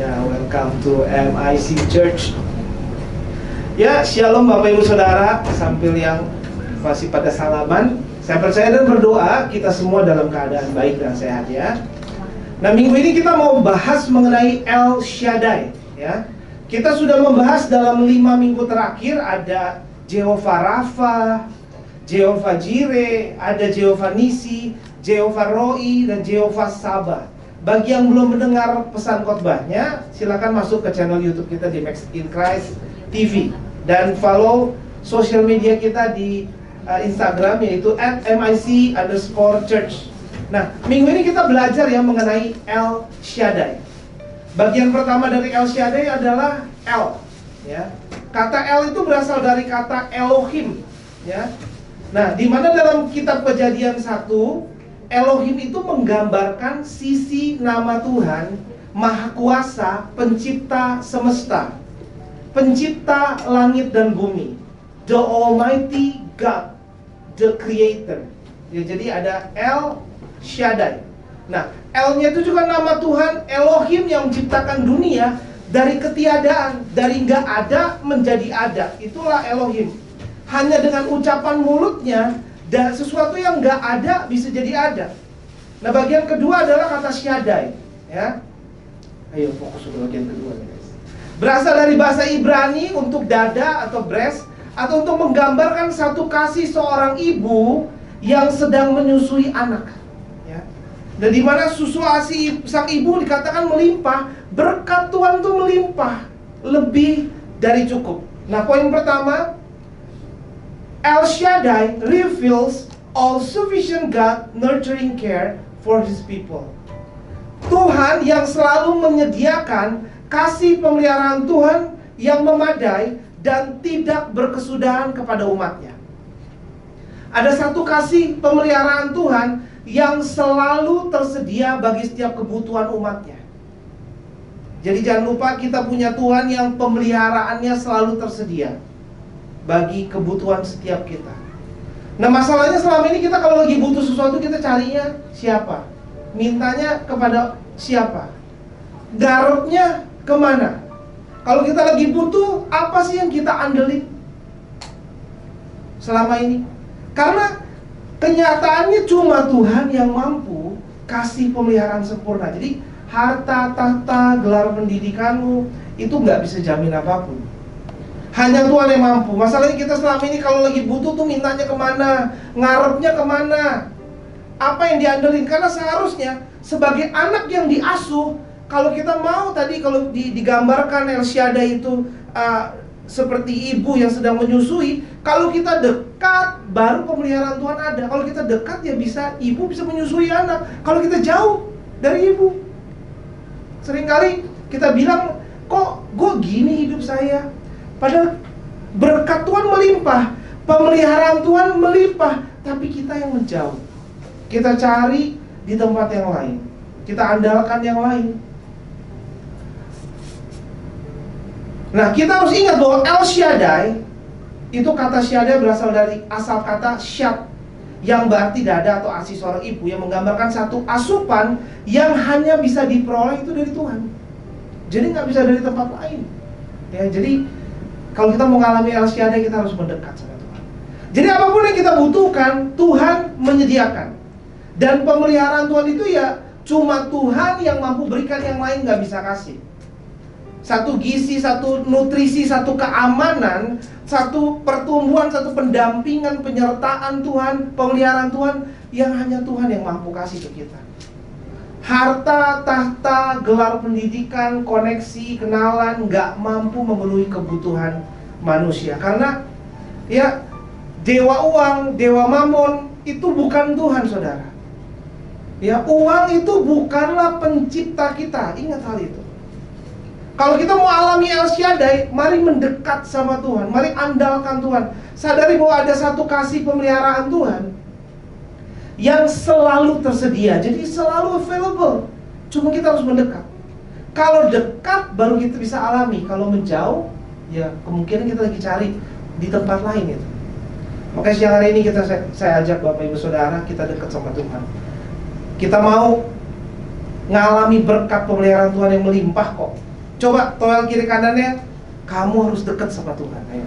Ya, welcome to MIC Church. Ya, shalom Bapak Ibu Saudara, sambil yang masih pada salaman. Saya percaya dan berdoa kita semua dalam keadaan baik dan sehat ya. Nah, minggu ini kita mau bahas mengenai El Shaddai ya. Kita sudah membahas dalam 5 minggu terakhir ada Jehovah Rafa, Jehovah Jireh, ada Jehovah Nisi, Jehovah Roi, dan Jehovah Sabah. Bagi yang belum mendengar pesan khotbahnya, silakan masuk ke channel YouTube kita di Max in Christ TV dan follow sosial media kita di Instagram yaitu @mic_church. Nah, minggu ini kita belajar ya mengenai El Shaddai. Bagian pertama dari El Shaddai adalah El, ya. Kata El itu berasal dari kata Elohim, ya. Nah, di mana dalam kitab Kejadian 1 Elohim itu menggambarkan sisi nama Tuhan Maha Kuasa, pencipta semesta, pencipta langit dan bumi, the Almighty God, the Creator ya. Jadi ada El Shaddai. Nah, El-nya itu juga nama Tuhan Elohim yang menciptakan dunia dari ketiadaan, dari nggak ada menjadi ada. Itulah Elohim. Hanya dengan ucapan mulutnya, dan sesuatu yang nggak ada bisa jadi ada. Nah, bagian kedua adalah kata Shaddai ya. Ayo fokus ke bagian kedua nih guys. Berasal dari bahasa Ibrani untuk dada atau breast, atau untuk menggambarkan satu kasih seorang ibu yang sedang menyusui anak ya. Dan di mana susu ASI sang ibu dikatakan melimpah, berkat Tuhan itu melimpah, lebih dari cukup. Nah, poin pertama, El Shaddai reveals all-sufficient God nurturing care for His people. Tuhan yang selalu menyediakan kasih pemeliharaan Tuhan yang memadai dan tidak berkesudahan kepada umatnya. Ada satu kasih pemeliharaan Tuhan yang selalu tersedia bagi setiap kebutuhan umatnya. Jadi jangan lupa kita punya Tuhan yang pemeliharaannya selalu tersedia bagi kebutuhan setiap kita. Nah, masalahnya selama ini kita kalau lagi butuh sesuatu, kita carinya siapa? Mintanya kepada siapa? Garapnya kemana? Kalau kita lagi butuh, apa sih yang kita andelin selama ini? Karena kenyataannya cuma Tuhan yang mampu kasih pemeliharaan sempurna. Jadi harta, tahta, gelar pendidikanmu itu nggak bisa jamin apapun. Hanya Tuhan yang mampu. Masalahnya kita selama ini kalau lagi butuh tuh mintanya kemana, ngarepnya kemana, apa yang diandelin. Karena seharusnya sebagai anak yang diasuh, kalau kita mau tadi kalau digambarkan El Shaddai itu seperti ibu yang sedang menyusui. Kalau kita dekat, baru pemeliharaan Tuhan ada. Kalau kita dekat ya bisa, ibu bisa menyusui anak. Kalau kita jauh dari ibu, seringkali kita bilang, kok gue gini hidup saya. Padahal berkat Tuhan melimpah, pemeliharaan Tuhan melimpah, tapi kita yang menjauh. Kita cari di tempat yang lain, kita andalkan yang lain. Nah, kita harus ingat bahwa El Shaddai, itu kata Shaddai berasal dari asal kata Shad, yang berarti dada atau ASI seorang ibu, yang menggambarkan satu asupan yang hanya bisa diperoleh itu dari Tuhan. Jadi nggak bisa dari tempat lain ya. Jadi kalau kita mau mengalami El Shaddai, kita harus mendekat sama Tuhan. Jadi apapun yang kita butuhkan, Tuhan menyediakan. Dan pemeliharaan Tuhan itu ya cuma Tuhan yang mampu berikan, yang lain nggak bisa kasih. Satu gizi, satu nutrisi, satu keamanan, satu pertumbuhan, satu pendampingan, penyertaan Tuhan, pemeliharaan Tuhan yang hanya Tuhan yang mampu kasih ke kita. Harta, tahta, gelar pendidikan, koneksi, kenalan nggak mampu memenuhi kebutuhan manusia. Karena ya dewa uang, dewa mamon itu bukan Tuhan, saudara. Ya, uang itu bukanlah pencipta kita. Ingat hal itu. Kalau kita mau alami El Shaddai, mari mendekat sama Tuhan, mari andalkan Tuhan. Sadari bahwa ada satu kasih pemeliharaan Tuhan yang selalu tersedia, jadi selalu available. Cuma kita harus mendekat. Kalau dekat baru kita bisa alami. Kalau menjauh, ya kemungkinan kita lagi cari di tempat lain itu. Makanya siang hari ini saya ajak Bapak Ibu Saudara, kita dekat sama Tuhan. Kita mau ngalami berkat pemeliharaan Tuhan yang melimpah kok. Coba toel kiri kanannya, kamu harus dekat sama Tuhan. Ayo.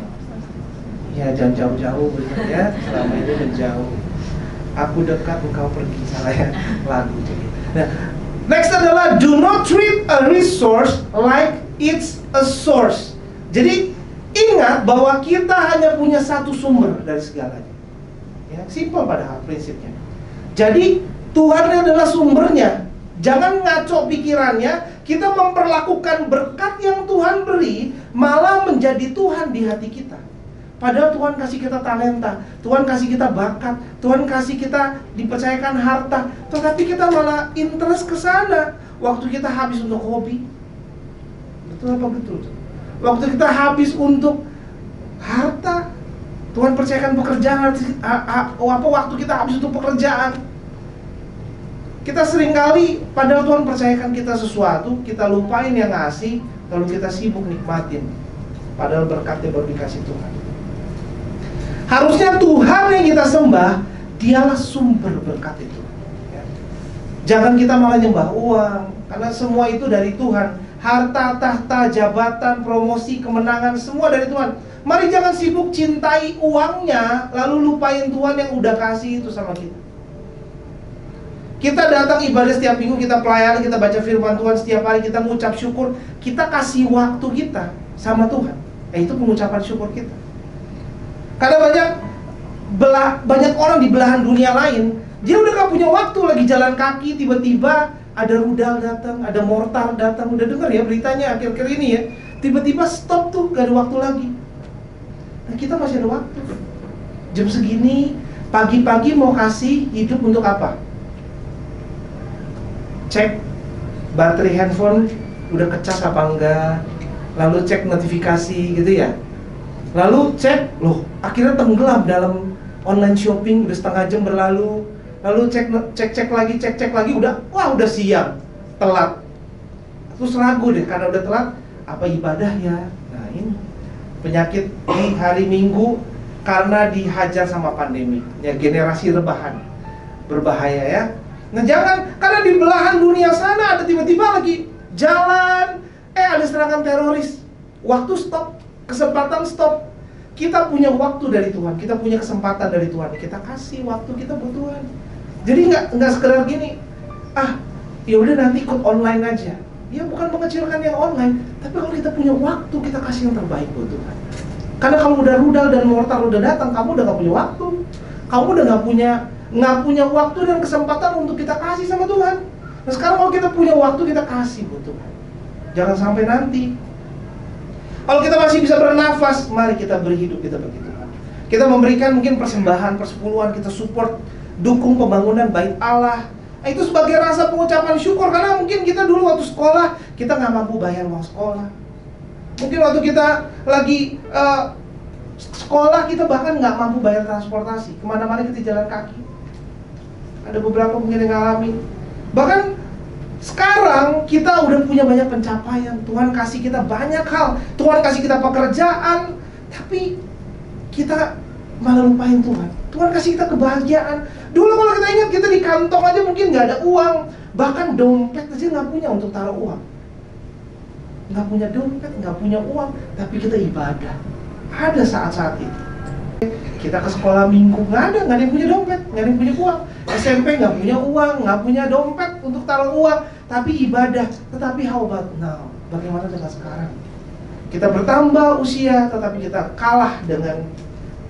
Ya jangan jauh-jauh bener ya, selama ini menjauh. Aku dekat, engkau pergi. Salah ya lagu jadi. Nah, next adalah do not treat a resource like it's a source. Jadi ingat bahwa kita hanya punya satu sumber dari segalanya. Ya, simpel padahal prinsipnya. Jadi Tuhan adalah sumbernya. Jangan ngaco pikirannya. Kita memperlakukan berkat yang Tuhan beri malah menjadi Tuhan di hati kita. Padahal Tuhan kasih kita talenta, Tuhan kasih kita bakat, Tuhan kasih kita dipercayakan harta, tetapi kita malah interest ke sana. Waktu kita habis untuk hobi. Betul apa betul? Waktu kita habis untuk harta, Tuhan percayakan pekerjaan, waktu kita habis untuk pekerjaan. Kita seringkali, padahal Tuhan percayakan kita sesuatu, kita lupain yang ngasih, lalu kita sibuk nikmatin. Padahal berkatnya baru dikasih Tuhan. Harusnya Tuhan yang kita sembah, dialah sumber berkat itu. Jangan kita malah nyembah uang, karena semua itu dari Tuhan. Harta, tahta, jabatan, promosi, kemenangan, semua dari Tuhan. Mari jangan sibuk cintai uangnya, lalu lupain Tuhan yang udah kasih itu sama kita. Kita datang ibadah setiap minggu, kita pelayanan, kita baca firman Tuhan setiap hari, kita mengucap syukur, kita kasih waktu kita sama Tuhan. Itu pengucapan syukur kita. Karena banyak orang di belahan dunia lain, dia udah gak punya waktu lagi jalan kaki, tiba-tiba ada rudal datang, ada mortar datang. Udah dengar ya beritanya akhir-akhir ini ya, tiba-tiba stop tuh, gak ada waktu lagi. Nah kita masih ada waktu. Jam segini, pagi-pagi mau kasih hidup untuk apa? Cek baterai handphone udah kecas apa enggak, lalu cek notifikasi gitu ya, lalu cek, loh akhirnya tenggelam dalam online shopping, udah setengah jam berlalu, lalu cek lagi, udah siang, telat, terus ragu deh karena udah telat, apa ibadah ya? Nah ini penyakit di hari Minggu karena dihajar sama pandemi, ya generasi rebahan, berbahaya ya. Nah jangan, karena di belahan dunia sana ada tiba-tiba lagi jalan, ada serangan teroris. Waktu stop, kesempatan stop. Kita punya waktu dari Tuhan, kita punya kesempatan dari Tuhan. Kita kasih waktu kita buat Tuhan. Jadi nggak sekedar gini, ya udah nanti ikut online aja. Ya bukan mengecilkan yang online, tapi kalau kita punya waktu, kita kasih yang terbaik buat Tuhan. Karena kalau udah rudal dan mortar udah datang, kamu udah nggak punya waktu. Kamu udah nggak punya waktu dan kesempatan untuk kita kasih sama Tuhan. Nah sekarang kalau kita punya waktu, kita kasih buat Tuhan. Jangan sampai nanti. Kalau kita masih bisa bernafas, mari kita beri hidup kita bagi Tuhan. Kita memberikan mungkin persembahan, persepuluhan, kita support, dukung pembangunan bait Allah. Itu sebagai rasa pengucapan syukur. Karena mungkin kita dulu waktu sekolah, kita nggak mampu bayar uang sekolah. Mungkin waktu kita lagi sekolah, kita bahkan nggak mampu bayar transportasi. Kemana-mana kita jalan kaki. Ada beberapa mungkin yang ngalamin. Bahkan sekarang kita udah punya banyak pencapaian. Tuhan kasih kita banyak hal. Tuhan kasih kita pekerjaan. Tapi kita malah lupain Tuhan. Tuhan kasih kita kebahagiaan. Dulu kalau kita ingat, kita di kantong aja mungkin nggak ada uang. Bahkan dompet aja nggak punya untuk taruh uang. Nggak punya dompet, nggak punya uang. Tapi kita ibadah. Ada saat-saat itu. Kita ke sekolah minggu, nggak ada yang punya dompet, nggak ada yang punya uang. SMP nggak punya uang, nggak punya dompet untuk taruh uang, tapi ibadah. Tetapi how about now? Bagaimana dengan sekarang? Kita bertambah usia, tetapi kita kalah dengan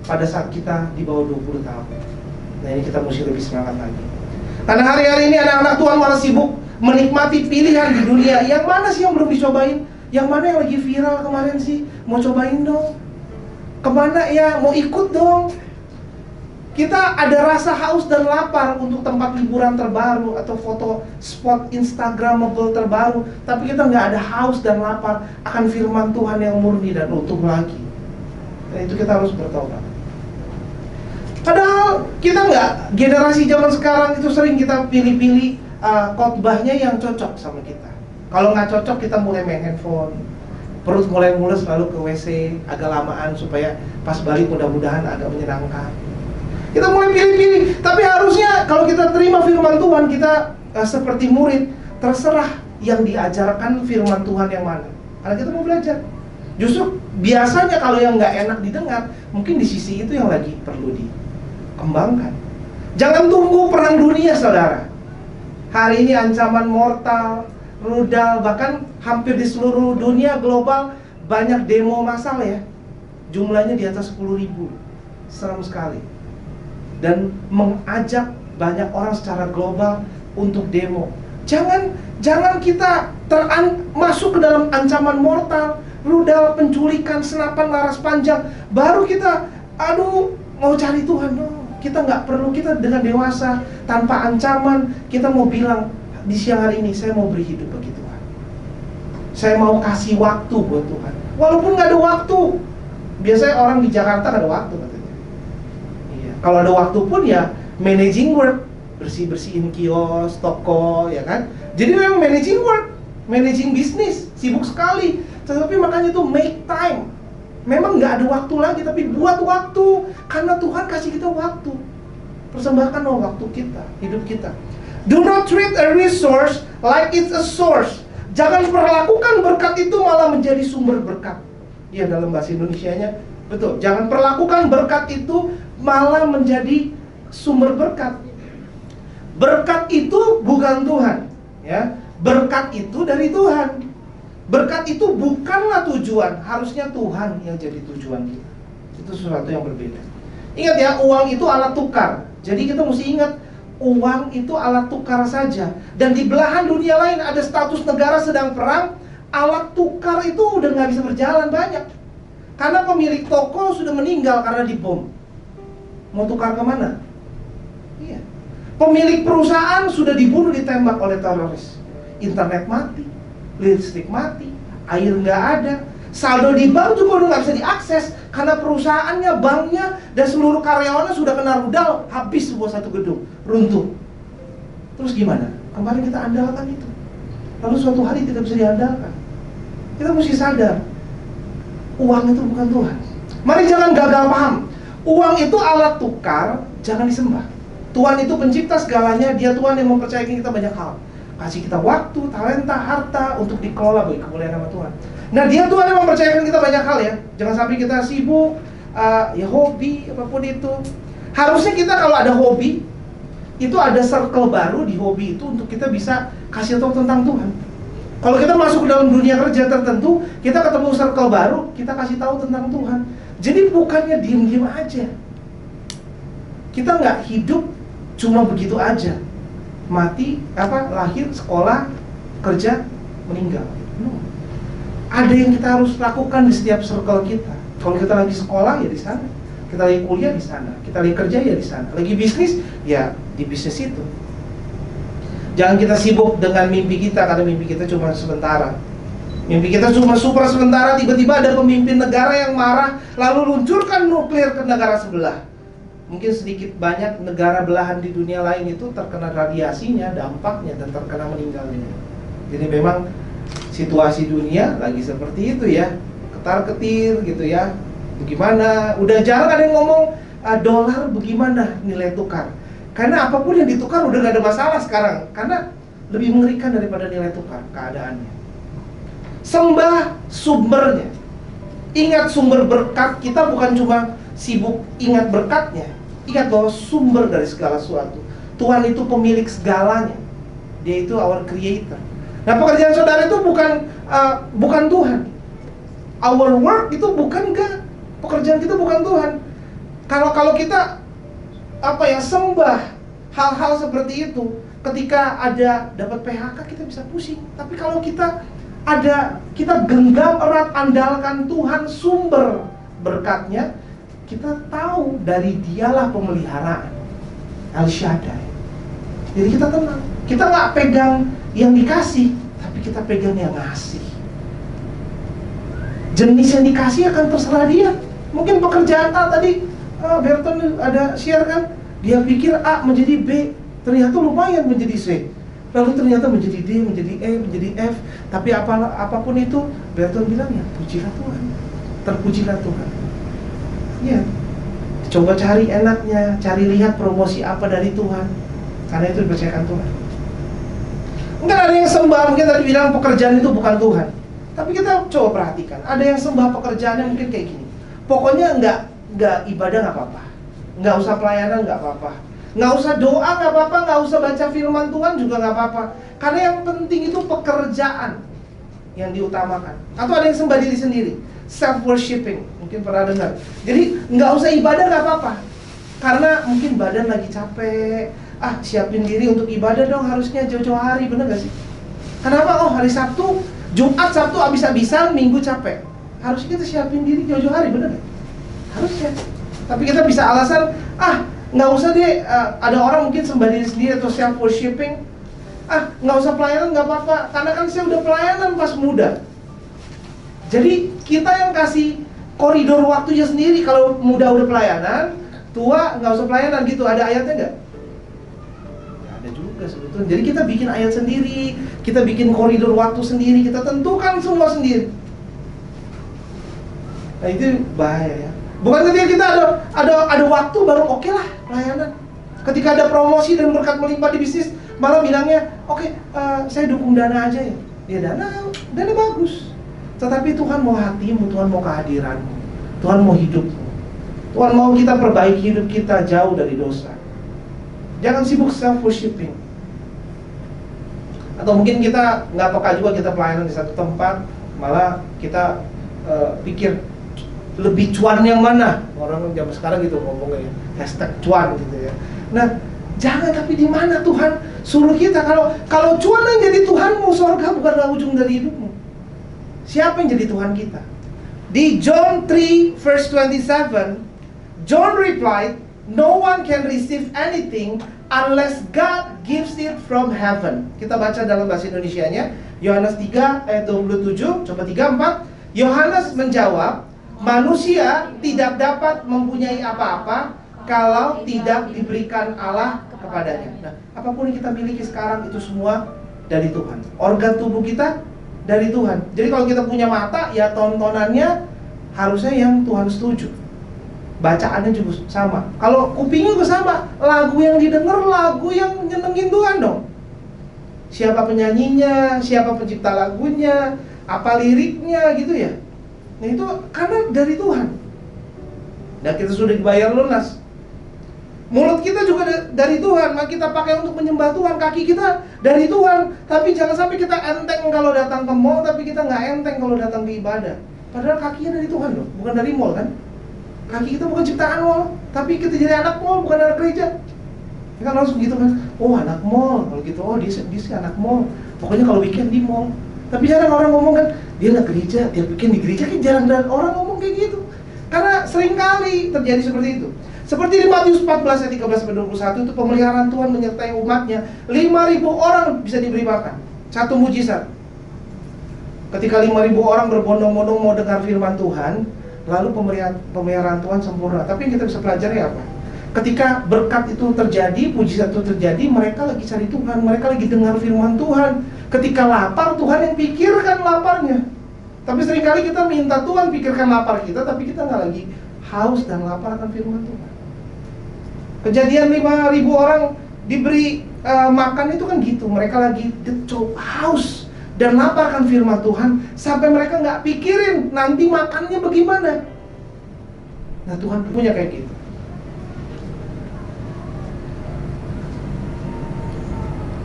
pada saat kita di bawah 20 tahun. Nah ini kita mesti lebih semangat lagi. Karena hari-hari ini anak-anak Tuhan malah sibuk menikmati pilihan di dunia. Yang mana sih yang belum dicobain? Yang mana yang lagi viral kemarin sih? Mau cobain dong. Kemana ya? Mau ikut dong. Kita ada rasa haus dan lapar untuk tempat liburan terbaru atau foto spot instagramable terbaru, tapi kita nggak ada haus dan lapar akan firman Tuhan yang murni dan utuh lagi. Dan itu kita harus bertobat. Padahal kita nggak, generasi zaman sekarang itu sering kita pilih-pilih khotbahnya yang cocok sama kita. Kalau nggak cocok, kita mulai main handphone, perut mulai mules, lalu ke WC agak lamaan supaya pas balik mudah-mudahan agak menyenangkan. Kita mulai pilih-pilih. Tapi harusnya kalau kita terima firman Tuhan, kita seperti murid, terserah yang diajarkan firman Tuhan yang mana. Karena kita mau belajar. Justru biasanya kalau yang nggak enak didengar, mungkin di sisi itu yang lagi perlu dikembangkan. Jangan tunggu perang dunia, saudara. Hari ini ancaman mortal, rudal, bahkan hampir di seluruh dunia global banyak demo massal ya. Jumlahnya di atas 10.000. Serem sekali. Dan mengajak banyak orang secara global untuk demo. Jangan kita masuk ke dalam ancaman mortal, rudal, penculikan, senapan laras panjang, baru kita mau cari Tuhan. No, kita nggak perlu. Kita dengan dewasa, tanpa ancaman, kita mau bilang di siang hari ini, saya mau beri hidup bagi Tuhan. Saya mau kasih waktu buat Tuhan, walaupun nggak ada waktu. Biasanya orang di Jakarta nggak ada waktu katanya. Iya. Kalau ada waktu pun ya managing work, bersihin kios, toko, ya kan. Jadi memang managing work, managing bisnis, sibuk sekali. Tetapi makanya itu make time. Memang nggak ada waktu lagi, tapi buat waktu. Karena Tuhan kasih kita waktu. Persembahkan waktu kita, hidup kita. Do not treat a resource like it's a source. Jangan perlakukan berkat itu malah menjadi sumber berkat. Ya, dalam bahasa Indonesianya betul. Jangan perlakukan berkat itu malah menjadi sumber berkat. Berkat itu bukan Tuhan, ya. Berkat itu dari Tuhan. Berkat itu bukanlah tujuan, harusnya Tuhan yang jadi tujuan kita. Itu sesuatu yang berbeda. Ingat ya, uang itu alat tukar. Jadi kita mesti ingat, uang itu alat tukar saja. Dan di belahan dunia lain ada status negara sedang perang, alat tukar itu udah nggak bisa berjalan banyak. Karena pemilik toko sudah meninggal karena dibom. Mau tukar kemana? Iya. Pemilik perusahaan sudah dibunuh, ditembak oleh teroris. Internet mati, listrik mati, air nggak ada, saldo di bank juga udah nggak bisa diakses karena perusahaannya, banknya, dan seluruh karyawannya sudah kena rudal, habis sebuah satu gedung, runtuh. Terus gimana? Kemarin kita andalkan itu, lalu suatu hari tidak bisa diandalkan. Kita mesti sadar, uang itu bukan Tuhan. Mari jangan gagal paham. Uang itu alat tukar, jangan disembah. Tuhan itu pencipta segalanya, Dia Tuhan yang mempercayakan kita banyak hal. Kasih kita waktu, talenta, harta untuk dikelola bagi kemuliaan nama Tuhan. Nah, Dia Tuhan yang mempercayakan kita banyak hal ya. Jangan sampai kita sibuk, ya hobi, apapun itu. Harusnya kita kalau ada hobi, itu ada circle baru di hobi itu untuk kita bisa kasih tahu tentang Tuhan. Kalau kita masuk ke dalam dunia kerja tertentu, kita ketemu circle baru, kita kasih tahu tentang Tuhan. Jadi bukannya diem-diem aja. Kita nggak hidup cuma begitu aja. Mati, lahir, sekolah, kerja, meninggal. No. Ada yang kita harus lakukan di setiap circle kita. Kalau kita lagi sekolah ya di sana, kita lagi kuliah di sana, kita lagi kerja ya di sana, lagi bisnis ya di bisnis itu. Jangan kita sibuk dengan mimpi kita karena mimpi kita cuma sementara. Mimpi kita cuma super sementara, tiba-tiba ada pemimpin negara yang marah lalu luncurkan nuklir ke negara sebelah. Mungkin sedikit banyak negara belahan di dunia lain itu terkena radiasinya, dampaknya, dan terkena meninggalnya. Jadi memang situasi dunia lagi seperti itu ya, ketar-ketir gitu ya. Bagaimana? Udah jarang ada yang ngomong dolar bagaimana nilai tukar. Karena apapun yang ditukar udah gak ada masalah sekarang. Karena lebih mengerikan daripada nilai tukar keadaannya. Sembah sumbernya. Ingat sumber berkat kita bukan cuma sibuk ingat berkatnya. Ingat bahwa sumber dari segala sesuatu, Tuhan itu pemilik segalanya. Dia itu our creator. Nah, pekerjaan saudara itu bukan Tuhan. Our work itu bukan God. Pekerjaan kita bukan Tuhan. Kalau kita sembah hal-hal seperti itu, ketika ada dapat PHK kita bisa pusing. Tapi kalau kita genggam erat, andalkan Tuhan sumber berkatnya, kita tahu dari Dialah pemeliharaan, El Shaddai. Jadi kita tenang. Kita nggak pegang yang dikasih, tapi kita pegang yang ngasih. Jenis yang dikasih akan terserah Dia. Mungkin pekerjaan A tadi, Berton ada share kan, dia pikir A menjadi B, ternyata lumayan menjadi C. Lalu ternyata menjadi D, menjadi E, menjadi F. Tapi apapun itu, Berton bilang ya, pujilah Tuhan. Terpujilah Tuhan. Ya, coba cari enaknya, cari lihat promosi apa dari Tuhan, karena itu dipercayakan Tuhan. Mungkin ada yang sembah, mungkin tadi bilang pekerjaan itu bukan Tuhan. Tapi kita coba perhatikan, ada yang sembah pekerjaannya mungkin kayak gini. Pokoknya nggak ibadah nggak apa-apa, nggak usah pelayanan nggak apa-apa, nggak usah doa nggak apa-apa, nggak usah baca firman Tuhan juga nggak apa-apa. Karena yang penting itu pekerjaan yang diutamakan. Atau ada yang sembah diri sendiri, self worshiping, mungkin pernah dengar. Jadi nggak usah ibadah nggak apa-apa, karena mungkin badan lagi capek. Siapin diri untuk ibadah dong, harusnya jauh-jauh hari, bener gak sih? Kenapa? Oh, hari Sabtu, Jumat, Sabtu abis-abisan, Minggu capek. Harusnya kita siapin diri jauh-jauh hari, bener gak? Harusnya. Tapi kita bisa alasan, nggak usah deh, ada orang mungkin sembah diri sendiri atau self worshiping. Nggak usah pelayanan, nggak apa-apa, karena kan saya udah pelayanan pas muda. Jadi kita yang kasih koridor waktunya sendiri. Kalau muda udah pelayanan, tua nggak usah pelayanan gitu. Ada ayatnya nggak? Nggak ada juga sebetulnya. Jadi kita bikin ayat sendiri, kita bikin koridor waktu sendiri, kita tentukan semua sendiri. Nah itu bahaya ya. Bukan ketika kita ada waktu baru oke lah pelayanan. Ketika ada promosi dan berkat melimpah di bisnis, malah bilangnya, oke, saya dukung dana aja ya. Ya dana bagus. Tetapi Tuhan mau hatimu, Tuhan mau kehadiranmu, Tuhan mau hidupmu, Tuhan mau kita perbaiki hidup kita jauh dari dosa. Jangan sibuk self worshiping. Atau mungkin kita nggak peka juga, kita pelayanan di satu tempat, malah kita pikir lebih cuan yang mana. Orang zaman sekarang gitu ngomongnya ya, hashtag cuan gitu ya. Nah, jangan, tapi di mana Tuhan suruh kita? Kalau cuan yang jadi Tuhanmu, surga bukanlah ujung dari hidupmu. Siapa yang jadi Tuhan kita? Di John 3 verse 27, John replied, "No one can receive anything unless God gives it from heaven." Kita baca dalam bahasa Indonesianya, Yohanes 3 ayat 27, coba 34. Yohanes menjawab, "Manusia tidak dapat mempunyai apa-apa kalau tidak diberikan Allah kepadanya." Nah, apapun yang kita miliki sekarang itu semua dari Tuhan. Organ tubuh kita dari Tuhan. Jadi kalau kita punya mata, ya tontonannya harusnya yang Tuhan setuju. Bacaannya juga sama. Kalau kupingnya juga sama, lagu yang didengar lagu yang nyenengin Tuhan dong. Siapa penyanyinya, siapa pencipta lagunya, apa liriknya gitu ya. Nah itu karena dari Tuhan. Dan kita sudah dibayar lunas. Mulut kita juga dari Tuhan, maka kita pakai untuk menyembah Tuhan. Kaki kita dari Tuhan. Tapi jangan sampai kita enteng kalau datang ke mall, tapi kita nggak enteng kalau datang ke ibadah. Padahal kakinya dari Tuhan loh, bukan dari mall kan. Kaki kita bukan ciptaan mall, tapi kita jadi anak mall, bukan anak gereja. Ya kan langsung gitu kan, oh anak mall. Kalau gitu, oh dia sih anak mall. Pokoknya kalau weekend di mall. Tapi jarang orang ngomong kan, dia anak gereja, dia weekend di gereja. Kan jarang orang ngomong kayak gitu. Karena seringkali terjadi seperti itu. Seperti di Matius 14 ayat 13-21 itu pemeliharaan Tuhan menyertai umatnya. 5.000 orang bisa diberi makan. Satu mujizat. Ketika 5.000 orang berbondong-bondong mau dengar firman Tuhan, lalu pemeliharaan Tuhan sempurna. Tapi yang kita bisa pelajari apa? Ketika berkat itu terjadi, mujizat itu terjadi, mereka lagi cari Tuhan, mereka lagi dengar firman Tuhan. Ketika lapar, Tuhan yang pikirkan laparnya. Tapi seringkali kita minta Tuhan pikirkan lapar kita, tapi kita nggak lagi haus dan lapar akan firman Tuhan. Kejadian 5.000 orang diberi makan itu kan gitu. Mereka lagi haus dan lapar akan firman Tuhan, sampai mereka nggak pikirin nanti makannya bagaimana. Nah Tuhan punya kayak gitu.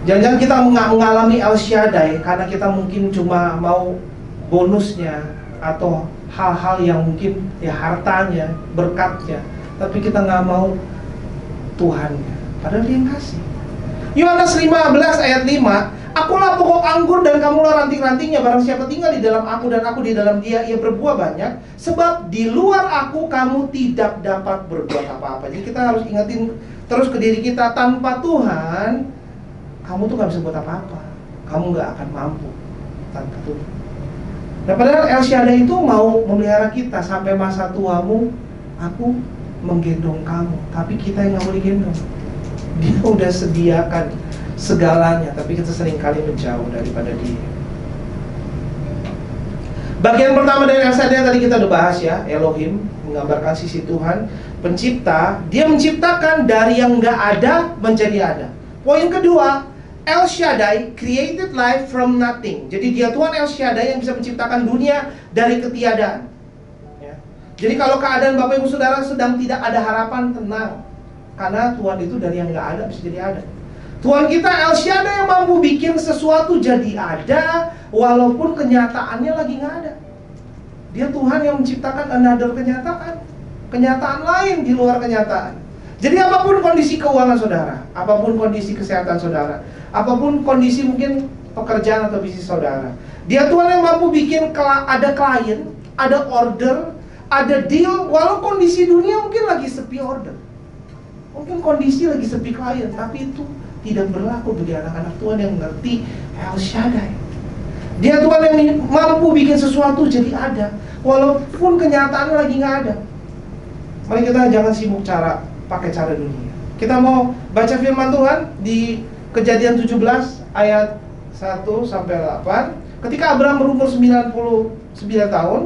Jangan-jangan kita mengalami El Shaddai karena kita mungkin cuma mau bonusnya atau hal-hal yang mungkin ya hartanya, berkatnya, tapi kita nggak mau Tuhannya, padahal dia yang kasih. Yohanes 15 ayat 5, "Akulah pokok anggur dan kamulah ranting-rantingnya. Barang siapa tinggal di dalam aku dan aku di dalam dia, ia berbuah banyak. Sebab di luar aku kamu tidak dapat berbuat apa-apa." Jadi kita harus ingetin terus ke diri kita, tanpa Tuhan kamu tuh gak bisa buat apa-apa. Kamu gak akan mampu tanpa Tuhan. Nah padahal El Shaddai itu mau memelihara kita sampai masa tuamu, aku menggendong kamu. Tapi kita yang gak boleh gendong. Dia udah sediakan segalanya, tapi kita seringkali menjauh daripada dia. Bagian pertama dari El Shaddai tadi kita udah bahas ya, Elohim, menggambarkan sisi Tuhan, pencipta. Dia menciptakan dari yang gak ada menjadi ada. Poin kedua, El Shaddai created life from nothing. Jadi dia Tuhan El Shaddai yang bisa menciptakan dunia dari ketiadaan. Ya. Jadi kalau keadaan Bapak Ibu Saudara sedang tidak ada harapan, tenang. Karena Tuhan itu dari yang nggak ada bisa jadi ada. Tuhan kita El Shaddai yang mampu bikin sesuatu jadi ada, walaupun kenyataannya lagi nggak ada. Dia Tuhan yang menciptakan another kenyataan. Kenyataan lain di luar kenyataan. Jadi apapun kondisi keuangan saudara, apapun kondisi kesehatan saudara, apapun kondisi mungkin pekerjaan atau bisnis saudara, dia Tuhan yang mampu bikin ada klien, ada order, ada deal, walau kondisi dunia mungkin lagi sepi order, mungkin kondisi lagi sepi klien, tapi itu tidak berlaku bagi anak-anak Tuhan yang mengerti El Shaddai. Dia Tuhan yang mampu bikin sesuatu jadi ada, walaupun kenyataannya lagi nggak ada. Mari kita jangan sibuk pakai cara dunia. Kita mau baca firman Tuhan di Kejadian 17 ayat 1 sampai 8. Ketika Abraham berumur 99 tahun,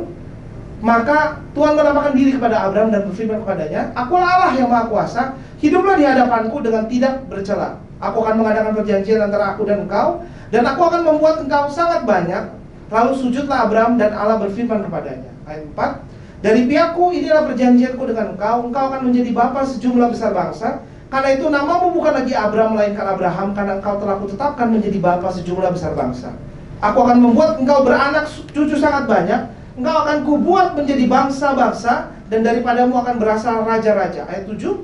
maka Tuhan menampakkan diri kepada Abraham dan berfirman kepadanya, "Akulah Allah yang Maha Kuasa, hiduplah di hadapanku dengan tidak bercela. Aku akan mengadakan perjanjian antara aku dan engkau, dan aku akan membuat engkau sangat banyak." Lalu sujudlah Abraham dan Allah berfirman kepadanya. Ayat 4, "Dari pihakku inilah perjanjianku dengan engkau akan menjadi bapa sejumlah besar bangsa. Karena itu namamu bukan lagi Abraham melainkan Abraham, karena engkau telah kutetapkan menjadi bapa sejumlah besar bangsa. Aku akan membuat engkau beranak cucu sangat banyak, engkau akan kubuat menjadi bangsa-bangsa, dan daripadamu akan berasal raja-raja." Ayat 7,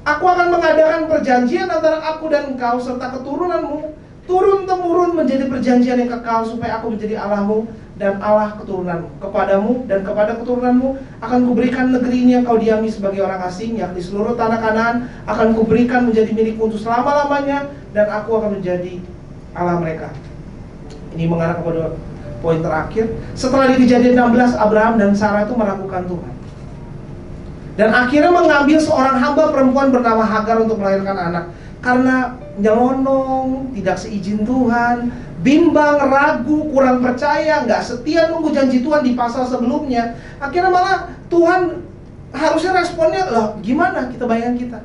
"Aku akan mengadakan perjanjian antara aku dan engkau serta keturunanmu, turun-temurun menjadi perjanjian yang kekal, supaya aku menjadi Allahmu dan Allah keturunanmu. Kepadamu dan kepada keturunanmu akan kuberikan negeri ini yang kau diami sebagai orang asing, yakni seluruh tanah Kanaan akan kuberikan menjadi milikmu untuk selama-lamanya, dan aku akan menjadi Allah mereka." Ini mengarah kepada poin terakhir. Setelah di Kejadian 16, Abraham dan Sarah itu meragukan Tuhan, dan akhirnya mengambil seorang hamba perempuan bernama Hagar untuk melahirkan anak. Karena nyelonong, tidak seizin Tuhan, bimbang, ragu, kurang percaya, nggak setia nunggu janji Tuhan di pasal sebelumnya, akhirnya malah Tuhan harusnya responnya, "Loh gimana kita bayangkan kita?"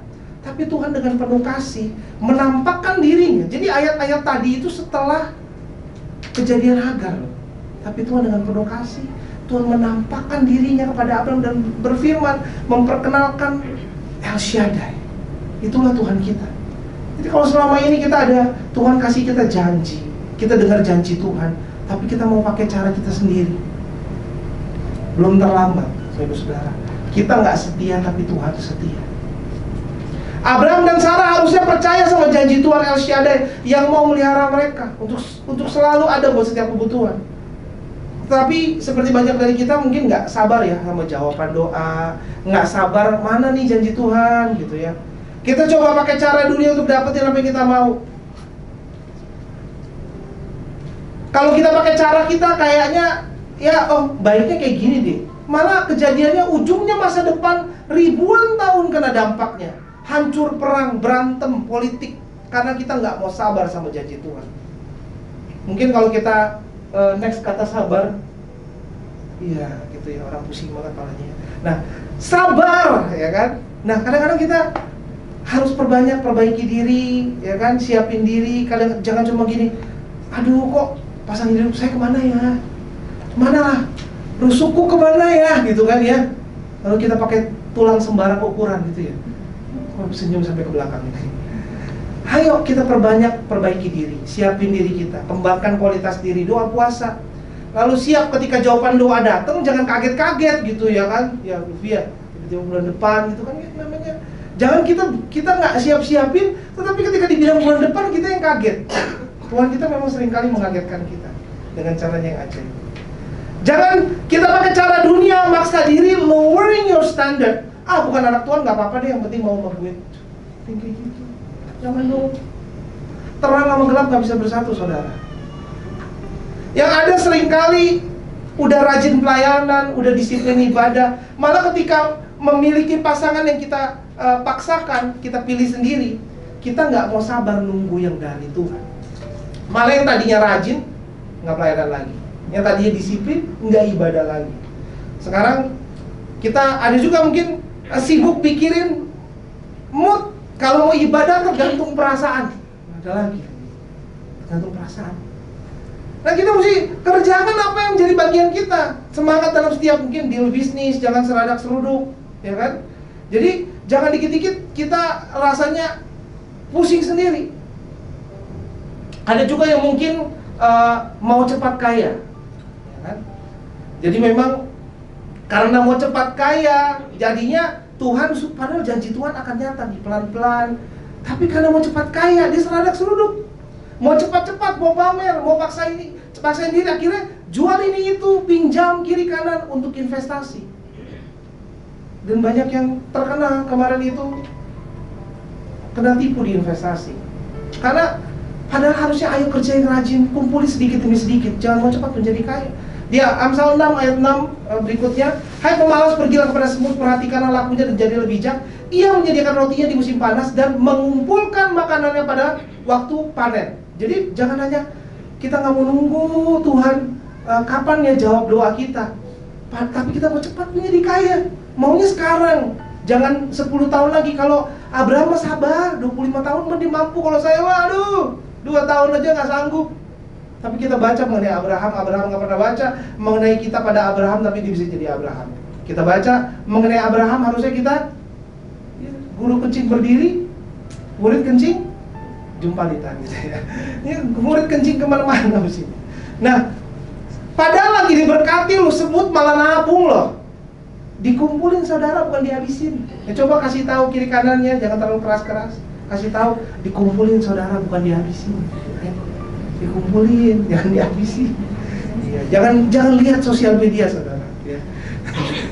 Tapi Tuhan dengan penuh kasih menampakkan dirinya. Jadi ayat-ayat tadi itu setelah kejadian Hagar, tapi Tuhan dengan penuh kasih, Tuhan menampakkan dirinya kepada Abraham dan berfirman, memperkenalkan El Shaddai. Itulah Tuhan kita. Jadi kalau selama ini kita ada, Tuhan kasih kita janji, kita dengar janji Tuhan, tapi kita mau pakai cara kita sendiri, belum terlambat, saudara. Kita nggak setia, tapi Tuhan setia. Abraham dan Sarah harusnya percaya sama janji Tuhan El Shaddai yang mau melihara mereka untuk selalu ada buat setiap kebutuhan. Tapi seperti banyak dari kita mungkin nggak sabar ya sama jawaban doa, nggak sabar mana nih janji Tuhan gitu ya. Kita coba pakai cara dunia untuk dapetin apa yang kita mau. Kalau kita pakai cara kita kayaknya, ya baiknya kayak gini deh. Malah kejadiannya ujungnya masa depan ribuan tahun kena dampaknya. Hancur perang, berantem, politik, karena kita nggak mau sabar sama janji Tuhan. Mungkin kalau kita next kata sabar, iya gitu ya, orang pusing banget kepalanya. Nah, sabar ya kan. Nah, kadang-kadang kita harus perbaiki diri, ya kan, siapin diri. Kalian jangan cuma gini, "Aduh kok pasangan hidup saya kemana ya? Kemana lah? Rusukku kemana ya?" Gitu kan ya. Lalu kita pakai tulang sembarang ukuran gitu ya. Kok senyum sampai ke belakang ini. Ayo kita perbaiki diri, siapin diri kita, kembangkan kualitas diri, doa puasa. Lalu siap ketika jawaban doa datang, jangan kaget-kaget gitu ya kan. Ya Luvia, tiba-tiba bulan depan gitu kan ya, namanya. Jangan kita nggak siap-siapin, tetapi ketika dibilang bulan depan kita yang kaget. Tuhan kita memang seringkali mengagetkan kita dengan caranya yang ajaib. Jangan kita pakai cara dunia, maksa diri, lowering your standard. Bukan anak Tuhan, nggak apa-apa deh, yang penting mau sama gue. Kayak gitu. Jangan dong. Terang sama gelap nggak bisa bersatu, saudara. Yang ada seringkali udah rajin pelayanan, udah disiplin ibadah, malah ketika memiliki pasangan yang kita paksakan, kita pilih sendiri, kita nggak mau sabar nunggu yang dari Tuhan. Malah yang tadinya rajin nggak pelayanan lagi, yang tadinya disiplin nggak ibadah lagi. Sekarang kita ada juga mungkin sibuk pikirin mood, kalau mau ibadah tergantung perasaan. Ada lagi. tergantung perasaan. Nah, kita mesti kerjakan apa yang menjadi bagian kita. Semangat dalam setiap mungkin deal bisnis, jangan seradak seruduk, ya kan? Jadi jangan dikit-dikit kita rasanya pusing sendiri. Ada juga yang mungkin mau cepat kaya, ya kan? Jadi memang karena mau cepat kaya, jadinya Tuhan, padahal janji Tuhan akan nyata nih pelan-pelan. Tapi karena mau cepat kaya, dia seradak seruduk. Mau cepat-cepat, mau pamer, mau paksain diri, akhirnya jual ini itu, pinjam kiri kanan untuk investasi. Dan banyak yang terkena kemarin itu kena tipu di investasi. Karena padahal harusnya ayo kerja yang rajin, kumpuli sedikit demi sedikit, jangan mau cepat menjadi kaya. Dia Amsal 6 ayat 6 berikutnya, hai pemalas, pergilah kepada semut, perhatikanlah lakunya dan jadi lebih bijak. Ia menyediakan rotinya di musim panas dan mengumpulkan makanannya pada waktu panen. Jadi jangan hanya kita nggak mau nunggu Tuhan kapan ya jawab doa kita, tapi kita mau cepat menjadi kaya, maunya sekarang. Jangan 10 tahun lagi. Kalau Abraham sabar 25 tahun dia mampu. Kalau saya waduh 2 tahun aja nggak sanggup. Tapi kita baca mengenai Abraham nggak pernah baca mengenai kita pada Abraham, tapi dia bisa jadi Abraham. Kita baca mengenai Abraham, harusnya kita guru kencing berdiri, murid kencing jumpalitan gitu ya. Ini murid kencing kemana-mana mesti. Nah, padahal lagi diberkati lu sebut malah nabung loh. Dikumpulin saudara, bukan dihabisin. Ya, coba kasih tahu kiri kanannya, jangan terlalu keras-keras. Kasih tahu dikumpulin saudara, bukan dihabisin. Ya. Dikumpulin, jangan dihabisin. Ya, jangan lihat sosial media saudara. Ya.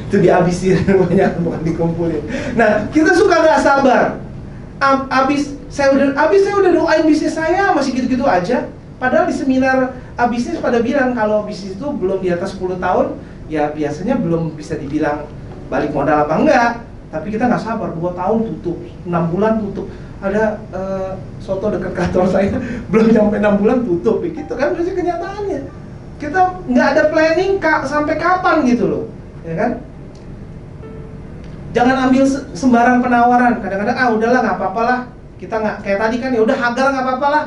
Itu dihabisin banyak, bukan dikumpulin. Nah, kita suka nggak sabar. Abis saya udah doain bisnis saya masih gitu-gitu aja. Padahal di seminar bisnis pada bilang kalau bisnis itu belum di atas 10 tahun, ya biasanya belum bisa dibilang balik modal apa enggak. Tapi kita nggak sabar, 2 tahun tutup, 6 bulan tutup. Ada soto dekat kantor saya belum sampai 6 bulan tutup, gitu kan berarti kenyataannya. Kita nggak ada planning sampai kapan gitu loh, ya kan? Jangan ambil sembarang penawaran. Kadang-kadang udahlah nggak apa-apa lah. Kita nggak kayak tadi kan, ya udah Hagar nggak apa-apa lah.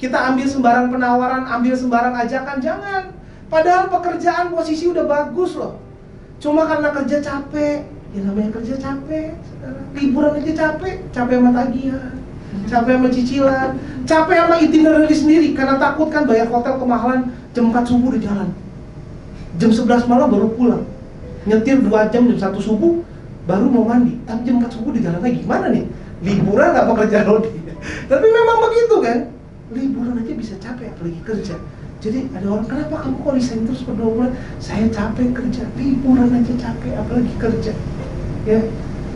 Kita ambil sembarang penawaran, ambil sembarang ajakan, jangan. Padahal pekerjaan posisi udah bagus loh. Cuma karena kerja capek, ya namanya kerja capek. Liburan aja capek sama tagihan, capek sama cicilan, capek sama itinerary sendiri karena takut kan bayar hotel kemahalan, jam 4 subuh di jalan, jam 11 malam baru pulang, nyetir 2 jam, jam 1 subuh baru mau mandi, tapi jam 4 subuh di jalan lagi. Gimana nih? Liburan gak pekerja rodi. Tapi memang begitu kan, liburan aja bisa capek apalagi kerja. Jadi ada orang, kenapa kamu kok resign terus per 2 bulan? Saya capek kerja, liburan aja capek apalagi kerja. Ya,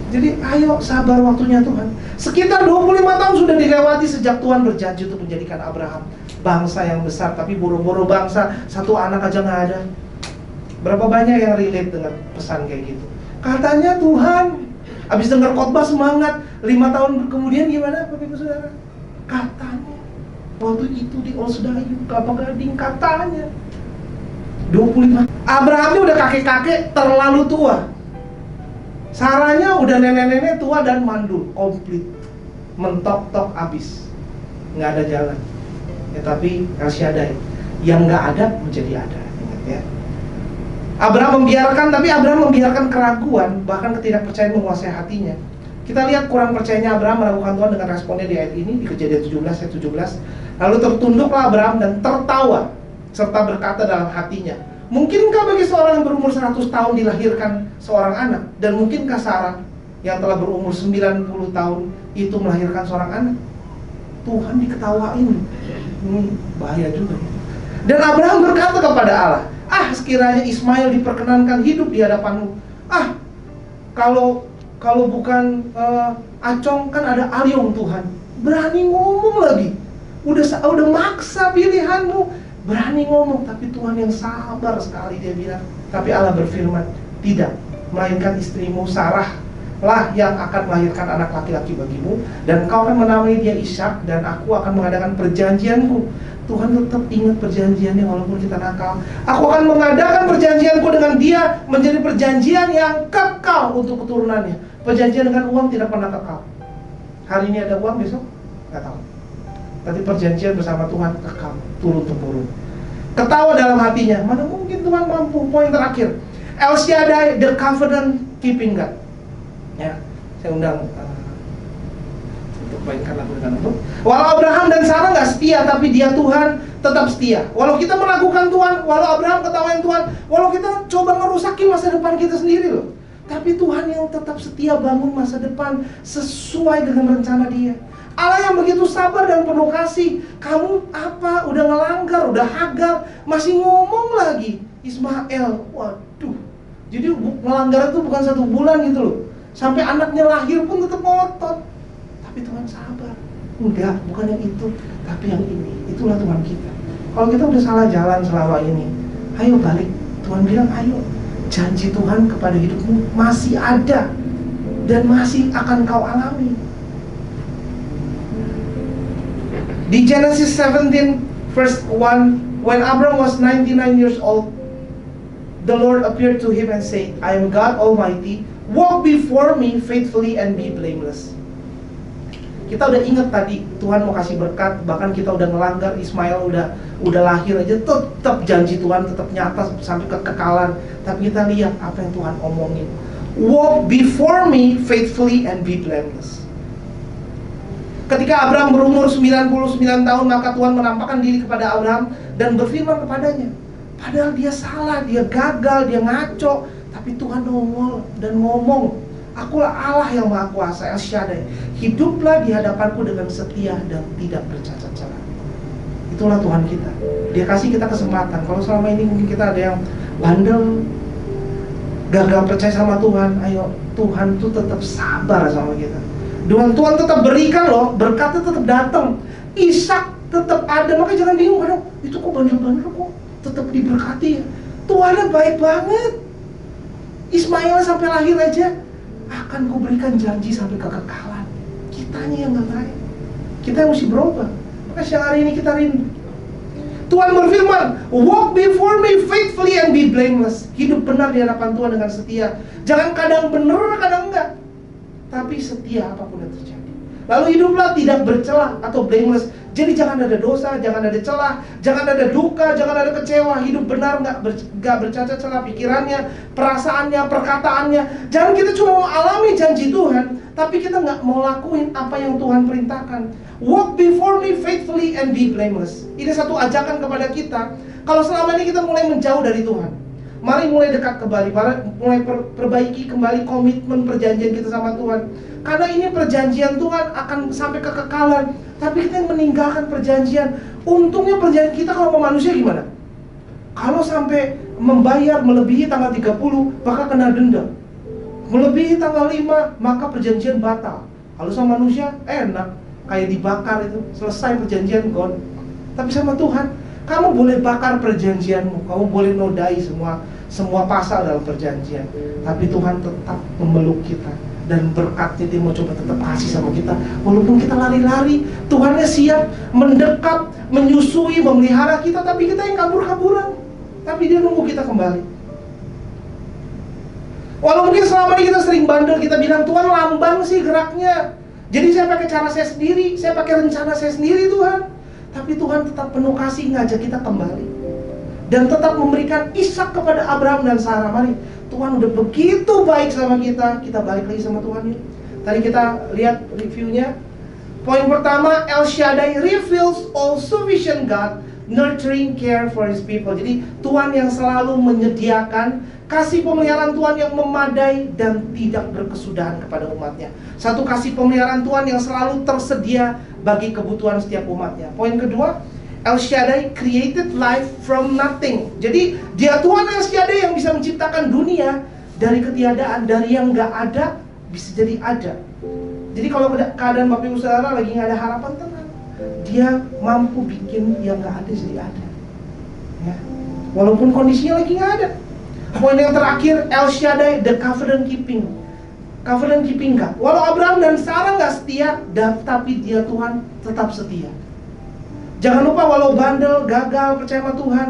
jadi ayo sabar waktunya Tuhan. Sekitar 25 tahun sudah dilewati sejak Tuhan berjanji untuk menjadikan Abraham bangsa yang besar, tapi boro-boro bangsa, 1 anak aja nggak ada. Berapa banyak yang relate dengan pesan kayak gitu? Katanya Tuhan, habis dengar khotbah semangat, 5 tahun kemudian gimana Bapak Ibu Saudara? Katanya waktu itu di Osdayu, Kelapa Gading, katanya 25. Abrahamnya udah kakek-kakek terlalu tua. Saranya udah nenek-nenek tua dan mandul, komplit, mentok-tok abis, nggak ada jalan. Ya, tapi El Shaddai yang nggak ada menjadi ada, ingat ya. Abraham membiarkan keraguan, bahkan ketidakpercayaan menguasai hatinya. Kita lihat kurang percayanya Abraham meragukan Tuhan dengan responnya di ayat ini, di Kejadian 17 ayat 17. Lalu tertunduklah Abraham dan tertawa serta berkata dalam hatinya, mungkinkah bagi seorang yang berumur 100 tahun dilahirkan seorang anak? Dan mungkinkah Sarah yang telah berumur 90 tahun itu melahirkan seorang anak? Tuhan diketawain. Bahaya juga. Dan Abraham berkata kepada Allah, sekiranya Ismail diperkenankan hidup di hadapanmu. Kalau bukan Acong kan ada Alyong Tuhan. Berani ngomong lagi. Udah maksa pilihanmu. Berani ngomong, tapi Tuhan yang sabar sekali dia bilang. Tapi Allah berfirman, tidak, melainkan istrimu Sarah lah yang akan melahirkan anak laki-laki bagimu, dan kau akan menamai dia Ishak, dan aku akan mengadakan perjanjianku. Tuhan tetap ingat perjanjiannya walaupun kita nakal. Aku akan mengadakan perjanjianku dengan dia menjadi perjanjian yang kekal untuk keturunannya. Perjanjian dengan uang tidak pernah kekal. Hari ini ada uang, besok nggak tahu. tapi perjanjian bersama Tuhan kekal, turun-temurun. Ketawa dalam hatinya, mana mungkin Tuhan mampu. Poin terakhir, El Shaddai, the covenant keeping God. Ya, saya undang untuk mainkan lagu dengan itu. Walau Abraham dan Sarah nggak setia, tapi dia Tuhan tetap setia. Walau kita meragukan Tuhan, walau Abraham ketawain Tuhan, walau kita coba ngerusakin masa depan kita sendiri loh, tapi Tuhan yang tetap setia bangun masa depan sesuai dengan rencana Dia. Allah yang begitu sabar dan penuh kasih. Kamu apa? Udah ngelanggar, udah Hagar, masih ngomong lagi Ismail. Waduh. Jadi ngelanggar itu bukan 1 bulan gitu loh. Sampai anaknya lahir pun tetap ngotot. Tapi Tuhan sabar. Enggak, bukan yang itu, tapi yang ini. Itulah Tuhan kita. Kalau kita udah salah jalan selama ini, ayo balik. Tuhan bilang, ayo. Janji Tuhan kepada hidupmu masih ada dan masih akan kau alami. Di Genesis 17 verse 1, when Abram was 99 years old, the Lord appeared to him and said, I am God Almighty, walk before me faithfully and be blameless. Kita udah ingat tadi Tuhan mau kasih berkat, bahkan kita udah ngelanggar, Ismail udah lahir aja, tetap janji Tuhan tetap nyata sampai kekekalan. Tapi kita lihat apa yang Tuhan omongin. Walk before me faithfully and be blameless. Ketika Abraham berumur 99 tahun, maka Tuhan menampakkan diri kepada Abraham dan berfirman kepadanya. Padahal dia salah, dia gagal, dia ngaco, tapi Tuhan nongol dan ngomong, Akulah Allah yang Maha Kuasa, El Shaddai. Hiduplah di hadapanku dengan setia dan tidak bercacat celah. Itulah Tuhan kita. Dia kasih kita kesempatan. Kalau selama ini mungkin kita ada yang bandel, gagal percaya sama Tuhan, ayo, Tuhan tuh tetap sabar sama kita. Tuhan tetap berikan loh, berkatnya tetap datang. Ishak tetap ada, makanya jangan bingung, aduh, itu kok bandel-bandel kok tetap diberkati ya. Tuhannya baik banget. Ismail sampai lahir aja akan kuberikan janji sampai kekekalan. Kitanya yang gak baik, kita yang mesti berubah. Maka siang hari ini kita rindu. Tuhan berfirman, walk before me faithfully and be blameless. Hidup benar di hadapan Tuhan dengan setia. Jangan kadang benar, kadang enggak, tapi setia apapun yang terjadi. Lalu hiduplah tidak bercelah atau blameless. Jadi jangan ada dosa, jangan ada celah, jangan ada duka, jangan ada kecewa. Hidup benar, nggak bercacat celah pikirannya, perasaannya, perkataannya. Jangan kita cuma mau alami janji Tuhan, tapi kita nggak mau lakuin apa yang Tuhan perintahkan. Walk before me faithfully and be blameless. Ini satu ajakan kepada kita. Kalau selama ini kita mulai menjauh dari Tuhan, mari mulai dekat kembali, mulai perbaiki kembali komitmen perjanjian kita sama Tuhan. Karena ini perjanjian Tuhan akan sampai kekekalan, tapi kita yang meninggalkan perjanjian. Untungnya perjanjian kita kalau sama manusia gimana? Kalau sampai membayar melebihi tanggal 30, maka kena denda. Melebihi tanggal 5, maka perjanjian batal. Kalau sama manusia, enak, kayak dibakar itu, selesai perjanjian, gone. Tapi sama Tuhan, kamu boleh bakar perjanjianmu, kamu boleh nodai semua pasal dalam perjanjian, tapi Tuhan tetap memeluk kita. Dan berkatnya Dia mau coba tetap kasih sama kita. Walaupun kita lari-lari, Tuhannya siap mendekat, menyusui, memelihara kita, tapi kita yang kabur-kaburan. Tapi Dia nunggu kita kembali. Walau mungkin selama ini kita sering bandel, kita bilang Tuhan lamban sih geraknya, jadi saya pakai cara saya sendiri, saya pakai rencana saya sendiri Tuhan. Tapi Tuhan tetap penuh kasih ngajak kita kembali dan tetap memberikan Ishak kepada Abraham dan Sarah. Mari, Tuhan udah begitu baik sama kita, kita balik lagi sama Tuhan yuk. Tadi kita lihat reviewnya. Poin pertama, El Shaddai reveals all sufficient God, nurturing care for His people. Jadi Tuhan yang selalu menyediakan kasih pemeliharaan Tuhan yang memadai dan tidak berkesudahan kepada umatnya. Satu kasih pemeliharaan Tuhan yang selalu tersedia bagi kebutuhan setiap umatnya. Poin kedua, El Shaddai created life from nothing. Jadi Dia Tuhan El Shaddai yang bisa menciptakan dunia dari ketiadaan, dari yang gak ada bisa jadi ada. Jadi kalau keadaan Bapak Ibu Saudara lagi gak ada harapan, tenang, Dia mampu bikin yang gak ada jadi ada ya. Walaupun kondisinya lagi gak ada. Poin yang terakhir, El Shaddai, the covenant keeping. Covenant keeping God. Walau Abraham dan Sarah gak setia, tapi Dia Tuhan tetap setia. Jangan lupa, walau bandel, gagal, percaya sama Tuhan,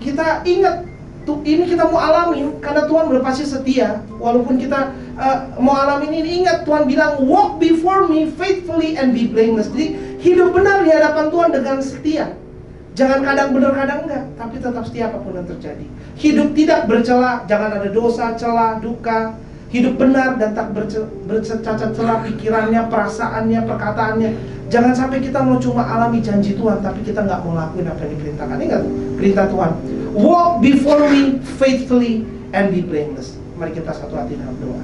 kita ingat, ini kita mau alamin karena Tuhan udah pasti setia. Walaupun kita mau alamin ini, ingat Tuhan bilang, walk before me faithfully and be blameless. Jadi Hidup benar di hadapan Tuhan dengan setia. Jangan kadang benar kadang enggak, tapi tetap setia apapun yang terjadi. Hidup tidak bercela, jangan ada dosa, celah, duka. Hidup benar dan tak bercacat celah pikirannya, perasaannya, perkataannya. Jangan sampai kita mau cuma alami janji Tuhan, tapi kita nggak mau lakuin apa yang diperintahkan. Ingat perintah Tuhan, walk before me faithfully and be blameless. Mari kita satu hati dalam doa.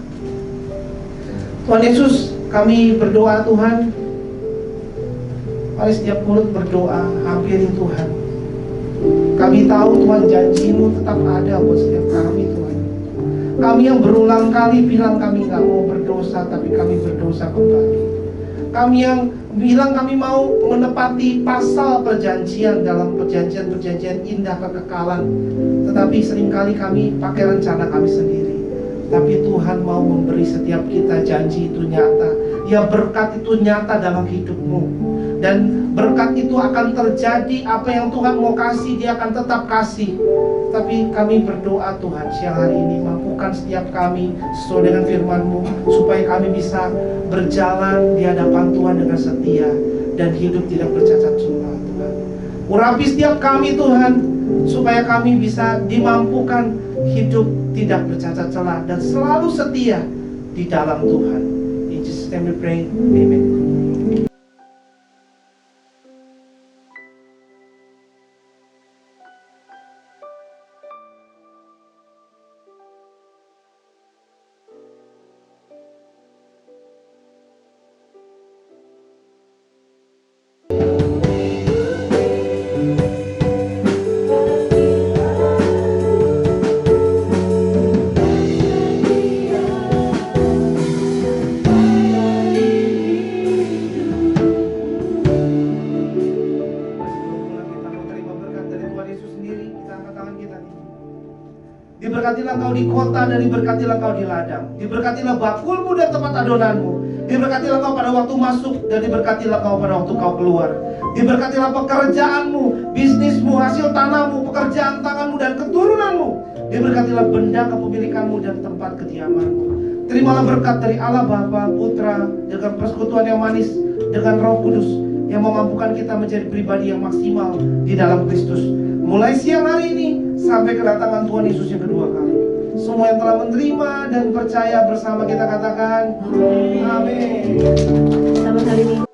Tuhan Yesus, kami berdoa Tuhan. Mari setiap mulut berdoa, hampiri Tuhan. Kami tahu Tuhan janji-Mu tetap ada buat setiap kami Tuhan. Kami yang berulang kali bilang kami gak mau berdosa, tapi kami berdosa kembali. Kami yang bilang kami mau menepati pasal perjanjian dalam perjanjian-perjanjian indah kekekalan, tetapi seringkali kami pakai rencana kami sendiri. Tapi Tuhan mau memberi setiap kita janji itu nyata. Ya, berkat itu nyata dalam hidupmu. Dan berkat itu akan terjadi. Apa yang Tuhan mau kasih, Dia akan tetap kasih. Tapi kami berdoa Tuhan, siang hari ini mampukan setiap kami sesuai dengan firman-Mu, supaya kami bisa berjalan di hadapan Tuhan dengan setia dan hidup tidak bercacat celah Tuhan. Urapi setiap kami Tuhan, supaya kami bisa dimampukan hidup tidak bercacat celah dan selalu setia di dalam Tuhan. In Jesus' name we pray, amen. Diberkatilah kau di kota dan diberkatilah kau di ladang. Diberkatilah bakulmu dan tempat adonanmu. Diberkatilah kau pada waktu masuk dan diberkatilah kau pada waktu kau keluar. Diberkatilah pekerjaanmu, bisnismu, hasil tanahmu, pekerjaan tanganmu dan keturunanmu. Diberkatilah benda kepemilikanmu dan tempat kediamanmu. Terimalah berkat dari Allah Bapa, Putra, dengan persekutuan yang manis, dengan Roh Kudus yang memampukan kita menjadi pribadi yang maksimal di dalam Kristus. Mulai siang hari ini sampai kedatangan Tuhan Yesus yang kedua kali. Semua yang telah menerima dan percaya bersama kita katakan amin. Selamat hari ini.